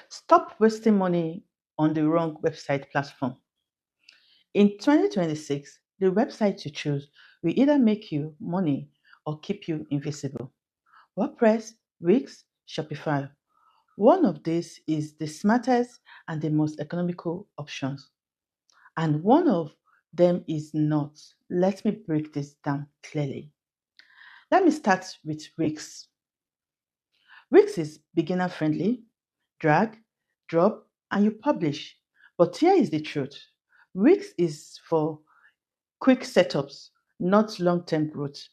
Stop wasting money on the wrong website platform. In 2026, the website you choose will either make you money or keep you invisible. WordPress, Wix, Shopify. One of these is the smartest and the most economical options, and one of them is not. Let me break this down clearly. Let me start with Wix. Wix is beginner friendly, drag, drop, and you publish. But here is the truth. Wix is for quick setups, not long-term growth.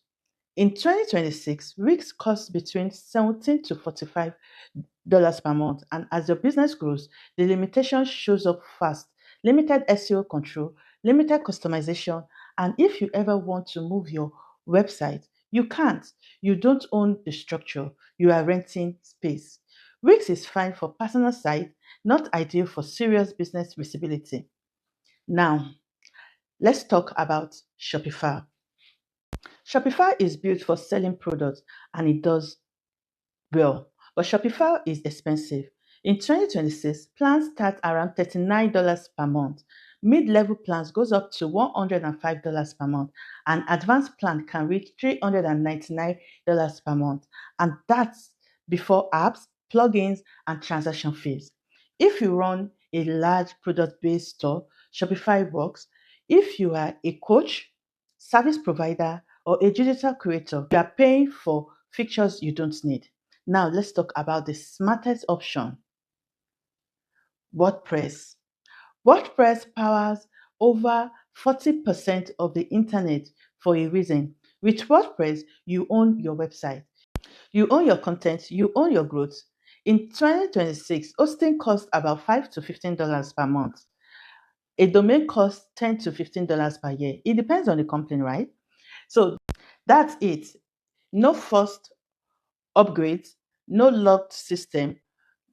In 2026, Wix costs between $17 to $45 per month, and as your business grows, the limitation shows up fast. Limited SEO control, limited customization, and if you ever want to move your website, you can't. You don't own the structure, you are renting space. Wix is fine for personal site, not ideal for serious business visibility. Now, let's talk about Shopify. Shopify is built for selling products and it does well, but Shopify is expensive. In 2026, plans start around $39 per month. Mid-level plans goes up to $105 per month, and advanced plan can reach $399 per month. And that's before apps, plugins, and transaction fees. If you run a large product-based store, Shopify works. If you are a coach, service provider, or a digital creator, you are paying for features you don't need. Now let's talk about the smartest option, WordPress. WordPress powers over 40% of the internet for a reason. With WordPress, you own your website, you own your content, you own your growth. In 2026, hosting costs about $5 to $15 per month. A domain costs $10 to $15 per year. It depends on the company, right? So that's it. No first upgrades, no locked system,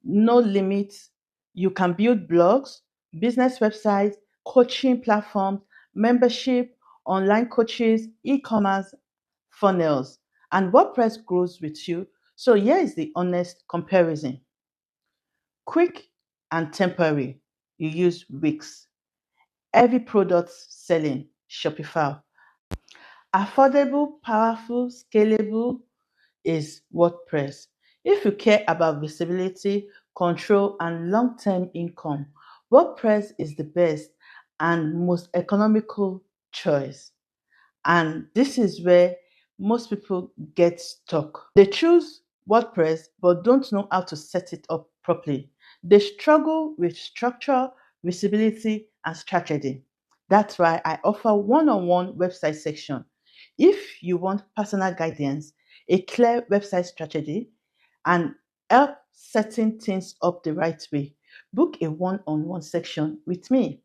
no limits. You can build blogs, business websites, coaching platforms, membership, online coaches, e-commerce, funnels, and WordPress grows with you. So here is the honest comparison. Quick and temporary, you use Wix. Every product selling, Shopify. Affordable, powerful, scalable is WordPress. If you care about visibility, control, and long term income, WordPress is the best and most economical choice. And this is where most people get stuck. They choose WordPress but don't know how to set it up properly. They struggle with structure, visibility, and strategy. That's why I offer one-on-one website section. If you want personal guidance, a clear website strategy, and help setting things up the right way, book a one-on-one section with me.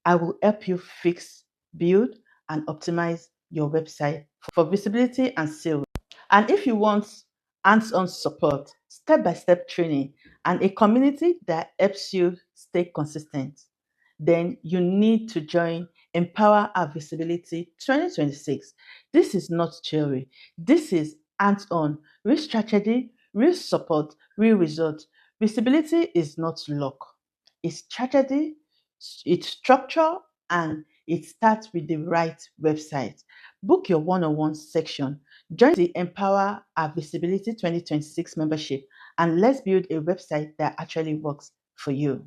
I will help you fix, build, and optimize your website for visibility and sales. And if you want hands on support, step by step training, and a community that helps you stay consistent, then you need to join Empower Our Visibility 2026. This is not theory, this is hands on, real strategy, real support, real results. Visibility is not luck, it's strategy, it's structure, and it starts with the right website. Book your one on one section. Join the Empower Our Visibility 2026 membership and let's build a website that actually works for you.